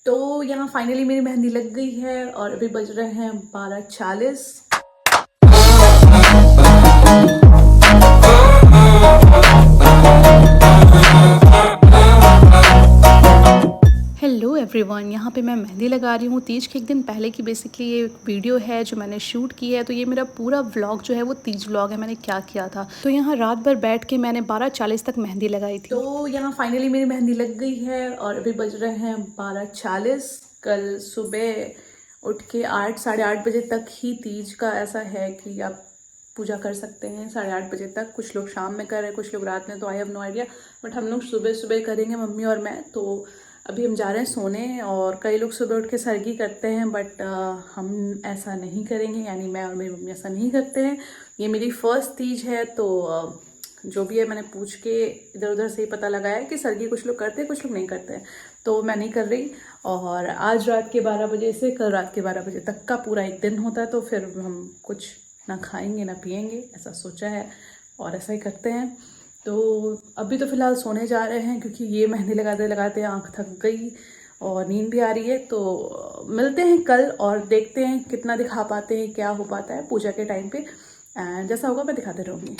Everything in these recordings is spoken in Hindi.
तो यहाँ फाइनली मेरी मेहंदी लग गई है और अभी बज रहे हैं 12:40। हेलो एवरीवन, यहाँ पे मैं मेहंदी लगा रही हूँ तीज के एक दिन पहले की। बेसिकली ये एक वीडियो है जो मैंने शूट की है, तो ये मेरा पूरा व्लॉग जो है वो तीज व्लॉग है। मैंने क्या किया था, तो यहाँ रात भर बैठ के मैंने 12:40 तक मेहंदी लगाई थी। तो यहाँ फाइनली मेरी मेहंदी लग गई है और अभी बज रहे हैं 12:40। कल सुबह उठ के 8 साढ़े 8 बजे तक ही तीज का ऐसा है कि आप पूजा कर सकते हैं 8:30 बजे तक। कुछ लोग शाम में कर रहे हैं, कुछ लोग रात में, तो I have no idea, but हम लोग सुबह सुबह करेंगे, मम्मी और मैं। तो अभी हम जा रहे हैं सोने, और कई लोग सुबह उठ के सरगी करते हैं, बट हम ऐसा नहीं करेंगे, यानी मैं और मेरी मम्मी ऐसा नहीं करते हैं। ये मेरी फर्स्ट तीज है, तो जो भी है मैंने पूछ के इधर उधर से ही पता लगाया है कि सरगी कुछ लोग करते हैं, कुछ लोग नहीं करते हैं, तो मैं नहीं कर रही। और आज रात के 12 बजे से कल रात के 12 बजे तक का पूरा एक दिन होता है, तो फिर हम कुछ ना खाएंगे ना पिएंगे, ऐसा सोचा है और ऐसा ही करते हैं। तो अभी तो फ़िलहाल सोने जा रहे हैं, क्योंकि ये मेहंदी लगाते लगाते आँख थक गई और नींद भी आ रही है। तो मिलते हैं कल और देखते हैं कितना दिखा पाते हैं, क्या हो पाता है पूजा के टाइम पे। जैसा होगा मैं दिखाते रहूँगी।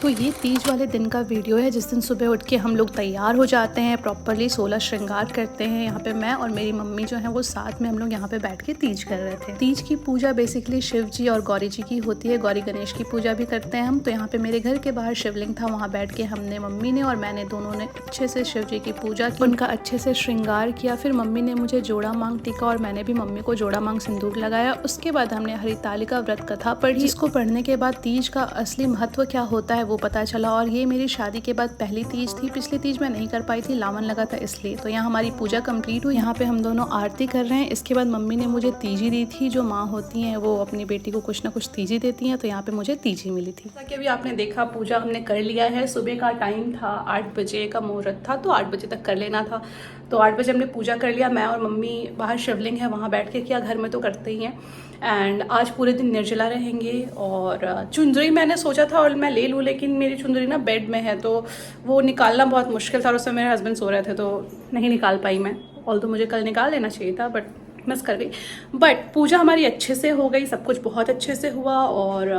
तो ये तीज वाले दिन का वीडियो है, जिस दिन सुबह उठ के हम लोग तैयार हो जाते हैं, प्रॉपरली 16 श्रृंगार करते हैं। यहाँ पे मैं और मेरी मम्मी जो है वो साथ में हम लोग यहाँ पे बैठ के तीज कर रहे थे। तीज की पूजा बेसिकली शिव जी और गौरी जी की होती है। गौरी गणेश की पूजा भी करते हैं हम। तो यहाँ पे मेरे घर के बाहर शिवलिंग था, वहाँ बैठ के हमने, मम्मी ने और मैंने, दोनों ने अच्छे से शिव जी की पूजा की, उनका अच्छे से श्रृंगार किया। फिर मम्मी ने मुझे जोड़ा मांग टीका और मैंने भी मम्मी को जोड़ा मांग सिंदूर लगाया। उसके बाद हमने हरितालिका व्रत कथा पढ़ी, जिसको पढ़ने के बाद तीज का असली महत्व क्या होता है वो पता चला। और ये मेरी शादी के बाद पहली तीज थी। पिछली तीज मैं नहीं कर पाई थी, लावन लगा था इसलिए। तो यहाँ हमारी पूजा कंप्लीट हुई। यहाँ पे हम दोनों आरती कर रहे हैं। इसके बाद मम्मी ने मुझे तीजी दी थी। जो माँ होती हैं वो अपनी बेटी को कुछ ना कुछ तीजी देती हैं, तो यहाँ पे मुझे तीजी मिली थी। जैसा कि अभी आपने देखा, पूजा हमने कर लिया है। सुबह का टाइम था, 8 बजे का मुहूर्त था, तो 8 बजे तक कर लेना था। तो 8 बजे हमने पूजा कर लिया। मैं और मम्मी बाहर शिवलिंग है वहाँ बैठ के किया, घर में तो करते ही हैं। एंड आज पूरे दिन निर्जला रहेंगे। और चुंदरी मैंने सोचा था और मैं ले लूँ, लेकिन मेरी चुंदरी ना बेड में है, तो वो निकालना बहुत मुश्किल था, और उसमें मेरे हस्बैंड सो रहे थे, तो नहीं निकाल पाई मैं। ऑल तो मुझे कल निकाल लेना चाहिए था, बट मिस कर गई। बट पूजा हमारी अच्छे से हो गई, सब कुछ बहुत अच्छे से हुआ। और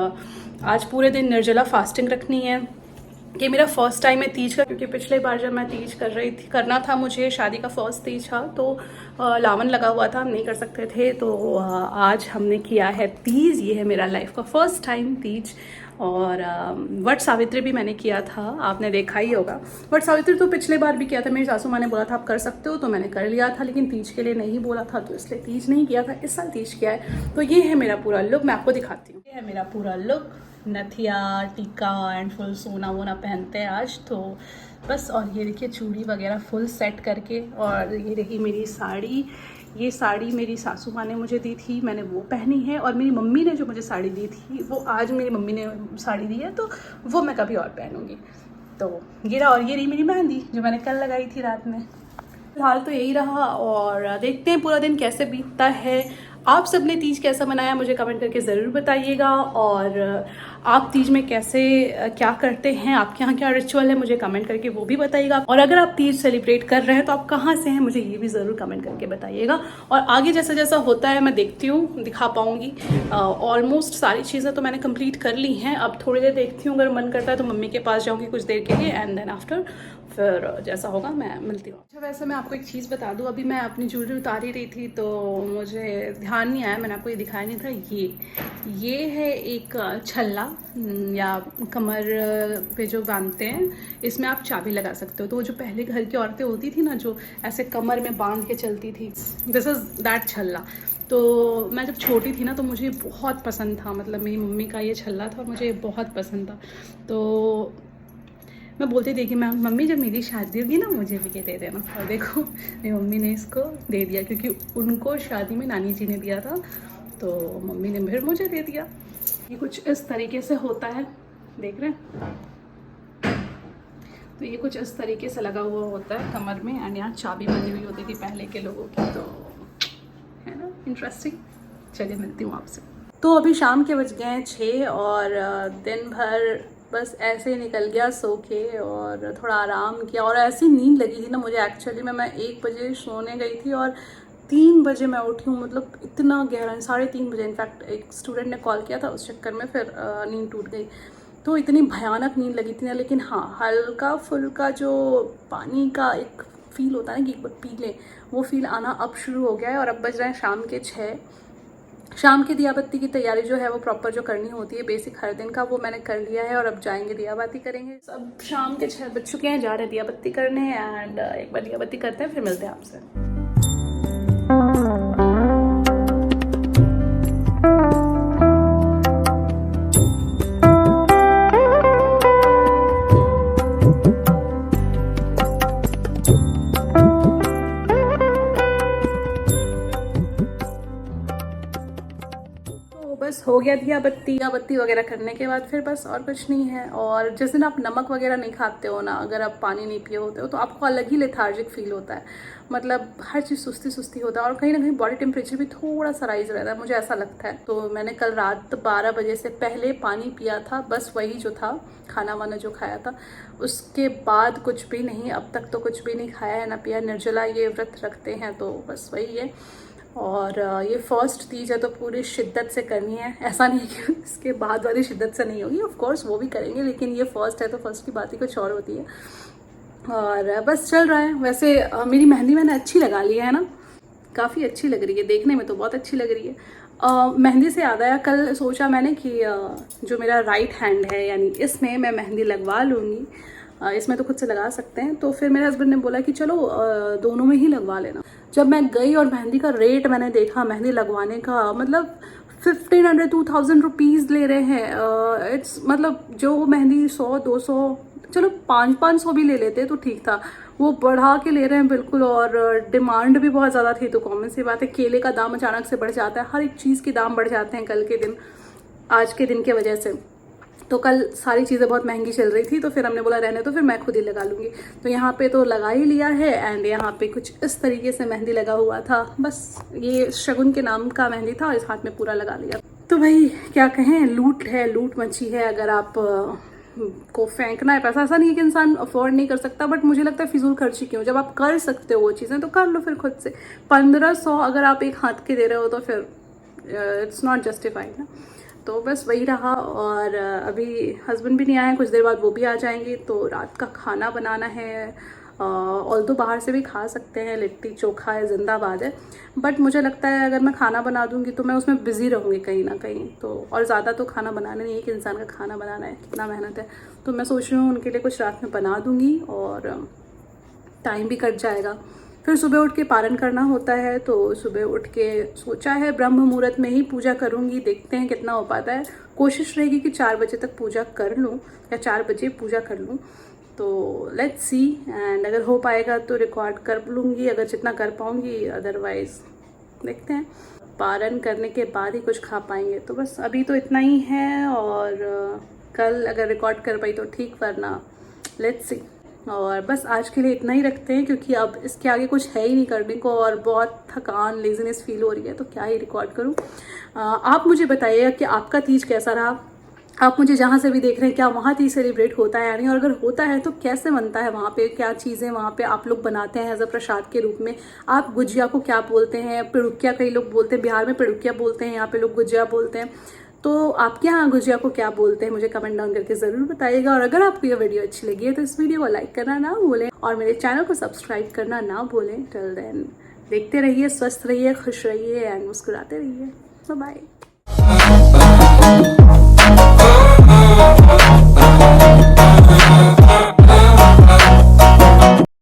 आज पूरे दिन निर्जला फास्टिंग रखनी है। ये मेरा फर्स्ट टाइम है तीज का, क्योंकि पिछले बार जब मैं तीज कर रही थी, करना था मुझे, शादी का फर्स्ट तीज था, तो लावन लगा हुआ था, हम नहीं कर सकते थे। तो आज हमने किया है तीज। ये है मेरा लाइफ का फर्स्ट टाइम तीज। और वट सावित्री भी मैंने किया था, आपने देखा ही होगा। वट सावित्री तो पिछले बार भी किया था, मेरी सासू माँ ने बोला था आप कर सकते हो, तो मैंने कर लिया था, लेकिन तीज के लिए नहीं बोला था, तो इसलिए तीज नहीं किया था। इस साल तीज किया है। तो ये है मेरा पूरा लुक, मैं आपको दिखाती हूँ। ये है मेरा पूरा लुक, नथिया टीका एंड फुल सोना वोना पहनते हैं आज तो बस। और ये देखिए चूड़ी वगैरह फुल सेट करके। और ये रही मेरी साड़ी। ये साड़ी मेरी सासू माँ ने मुझे दी थी, मैंने वो पहनी है। और मेरी मम्मी ने जो मुझे साड़ी दी थी, वो आज मेरी मम्मी ने साड़ी दी है, तो वो मैं कभी और पहनूंगी। तो ये रहा। और ये रही मेरी मेहंदी जो मैंने कल लगाई थी रात में। फिलहाल तो यही रहा, और देखते हैं पूरा दिन कैसे बीतता है। आप सब ने तीज कैसा मनाया मुझे कमेंट करके ज़रूर बताइएगा। और आप तीज में कैसे क्या करते हैं, आपके यहाँ क्या रिचुअल है, मुझे कमेंट करके वो भी बताइएगा। और अगर आप तीज सेलिब्रेट कर रहे हैं तो आप कहाँ से हैं, मुझे ये भी ज़रूर कमेंट करके बताइएगा। और आगे जैसा जैसा होता है मैं देखती हूँ, दिखा पाऊँगी। ऑलमोस्ट सारी चीज़ें तो मैंने कंप्लीट कर ली हैं। अब थोड़ी देर देखती हूँ, अगर मन करता है तो मम्मी के पास जाऊँगी कुछ देर के लिए, एंड देन आफ्टर फिर जैसा होगा मैं मिलती हूँ। अच्छा, वैसे मैं आपको एक चीज़ बता दूँ, अभी मैं अपनी ज्वेलरी उतार ही रही थी, तो मुझे ध्यान नहीं आया, मैंने आपको ये दिखाया नहीं था। ये है एक छल्ला, या कमर पे जो बांधते हैं, इसमें आप चाबी लगा सकते हो। तो वो जो पहले घर की औरतें होती थी ना, जो ऐसे कमर में बांध के चलती थी, दिस इज़ दैट छल्ला। तो मैं जब छोटी थी ना, तो मुझे बहुत पसंद था, मतलब मेरी मम्मी का ये छल्ला था और मुझे बहुत पसंद था। तो मैं बोलती थी कि मैं, मम्मी जब मेरी शादी होगी ना मुझे भी ये दे देना। और देखो मेरी मम्मी ने इसको दे दिया, क्योंकि उनको शादी में नानी जी ने दिया था, तो मम्मी ने फिर मुझे दे दिया। ये कुछ इस तरीके से होता है, देख रहे हैं। तो ये कुछ इस तरीके से लगा हुआ होता है कमर में, एंड यहाँ चाबी बनी हुई होती थी पहले के लोगों की। तो है ना इंटरेस्टिंग। चलिए मिलती हूँ आपसे। तो अभी शाम के बज गए हैं 6, और दिन भर बस ऐसे ही निकल गया सो के, और थोड़ा आराम किया। और ऐसी नींद लगी थी ना मुझे, एक्चुअली मैं 1 बजे सोने गई थी और 3 बजे मैं उठी हूँ, मतलब इतना गहरा, 3:30 बजे। इनफैक्ट एक स्टूडेंट ने कॉल किया था, उस चक्कर में फिर नींद टूट गई। तो इतनी भयानक नींद लगी थी ना, लेकिन हाँ हल्का फुल्का जो पानी का एक फ़ील होता है ना कि एक बार पी लें, वो फील आना अब शुरू हो गया है। और अब बज रहे हैं शाम के 6। शाम की दिया बत्ती की तैयारी जो है वो प्रॉपर जो करनी होती है बेसिक हर दिन का, वो मैंने कर लिया है। और अब जाएंगे दिया बाती करेंगे। अब शाम के 6 बज चुके हैं, जा रहे हैं दिया बत्ती करने। एंड एक बार दिया बत्ती करते हैं, फिर मिलते हैं आपसे। बस हो गया दिया बत्ती वगैरह करने के बाद फिर बस और कुछ नहीं है। और जिस दिन आप नमक वगैरह नहीं खाते हो ना, अगर आप पानी नहीं पिए होते हो, तो आपको अलग ही लेथार्जिक फील होता है। मतलब हर चीज़ सुस्ती सुस्ती होता है और कहीं ना कहीं बॉडी टेम्परेचर भी थोड़ा सा राइज रहता है, मुझे ऐसा लगता है। तो मैंने कल रात 12 बजे से पहले पानी पिया था, बस वही जो था, खाना वाना जो खाया था, उसके बाद कुछ भी नहीं। अब तक तो कुछ भी नहीं खाया है ना पिया। निर्जला ये व्रत रखते हैं, तो बस वही है। और ये फर्स्ट तीज है तो पूरी शिद्दत से करनी है। ऐसा नहीं कि इसके बाद वाली शिद्दत से नहीं होगी, ऑफ कोर्स वो भी करेंगे, लेकिन ये फर्स्ट है तो फर्स्ट की बात ही कुछ और होती है। और बस चल रहा है। वैसे मेरी मेहंदी मैंने अच्छी लगा ली है ना, काफ़ी अच्छी लग रही है, देखने में तो बहुत अच्छी लग रही है। मेहंदी से याद आया, कल सोचा मैंने कि जो मेरा राइट हैंड है, यानी इसमें मैं मेहंदी लगवा लूँगी। इसमें तो खुद से लगा सकते हैं। तो फिर मेरे हस्बैंड ने बोला कि चलो दोनों में ही लगवा लेना। जब मैं गई और मेहंदी का रेट मैंने देखा, मेहंदी लगवाने का, मतलब 1500-2000 रुपीज़ ले रहे हैं। इट्स मतलब जो मेहंदी 100-200, चलो 500-500 भी ले लेते तो ठीक था, वो बढ़ा के ले रहे हैं बिल्कुल। और डिमांड भी बहुत ज़्यादा थी, तो कॉमन सी बात है, केले का दाम अचानक से बढ़ जाता है, हर एक चीज़ के दाम बढ़ जाते हैं कल के दिन, आज के दिन के वजह से। तो कल सारी चीज़ें बहुत महंगी चल रही थी, तो फिर हमने बोला रहने तो फिर मैं खुद ही लगा लूँगी। तो यहाँ पे तो लगा ही लिया है। एंड यहाँ पे कुछ इस तरीके से मेहंदी लगा हुआ था, बस ये शगुन के नाम का मेहंदी था और इस हाथ में पूरा लगा लिया। तो भाई क्या कहें, लूट है, लूट मची है। अगर आप को फेंकना है पैसा, ऐसा नहीं है कि इंसान अफोर्ड नहीं कर सकता, बट मुझे लगता है फिजूल खर्ची क्यों, जब आप कर सकते हो वो चीज़ें तो कर लो फिर खुद से। 1500 अगर आप एक हाथ के दे रहे हो तो फिर इट्स नॉट जस्टिफाइड ना। तो बस वही रहा। और अभी हस्बैंड भी नहीं आए हैं, कुछ देर बाद वो भी आ जाएंगे। तो रात का खाना बनाना है। ऑल्दो बाहर से भी खा सकते हैं, लिट्टी चोखा है, जिंदाबाद है, बट मुझे लगता है अगर मैं खाना बना दूंगी तो मैं उसमें बिज़ी रहूँगी कहीं ना कहीं। तो और ज़्यादा तो खाना बनाना नहीं है कि इंसान का खाना बनाना है, कितना मेहनत है। तो मैं सोच रही हूँ उनके लिए कुछ रात में बना दूँगी और टाइम भी कट जाएगा। फिर सुबह उठ के पारण करना होता है, तो सुबह उठ के सोचा है ब्रह्म मुहूर्त में ही पूजा करूँगी, देखते हैं कितना हो पाता है। कोशिश रहेगी कि 4 बजे तक पूजा कर लूँ, या 4 बजे पूजा कर लूँ, तो लेट्स सी। एंड अगर हो पाएगा तो रिकॉर्ड कर लूँगी, अगर जितना कर पाऊँगी, अदरवाइज देखते हैं। पारण करने के बाद ही कुछ खा पाएंगे। तो बस अभी तो इतना ही है। और कल अगर रिकॉर्ड कर पाई तो ठीक, वरना लेट्स सी। और बस आज के लिए इतना ही रखते हैं, क्योंकि अब इसके आगे कुछ है ही नहीं करने को, और बहुत थकान, लेजीनेस फील हो रही है, तो क्या ही रिकॉर्ड करूं। आप मुझे बताइएगा कि आपका तीज कैसा रहा। आप मुझे जहाँ से भी देख रहे हैं, क्या वहाँ तीज सेलिब्रेट होता है या नहीं, और अगर होता है तो कैसे बनता है वहाँ पे, क्या चीज़ें वहाँ पे आप लोग बनाते हैं एज अ प्रसाद के रूप में। आप गुजिया को क्या बोलते हैं, पिड़ुकिया कई लोग बोलते हैं, बिहार में पिड़ुकिया बोलते हैं, यहाँ पे लोग गुजिया बोलते हैं। तो आपके यहाँ गुजिया को क्या बोलते हैं, मुझे कमेंट डाउन करके ज़रूर बताइएगा। और अगर आपको ये वीडियो अच्छी लगी है तो इस वीडियो को लाइक करना ना भूलें, और मेरे चैनल को सब्सक्राइब करना ना भूलें। टिल देन देखते रहिए, स्वस्थ रहिए, खुश रहिए एंड मुस्कुराते रहिए। Bye bye.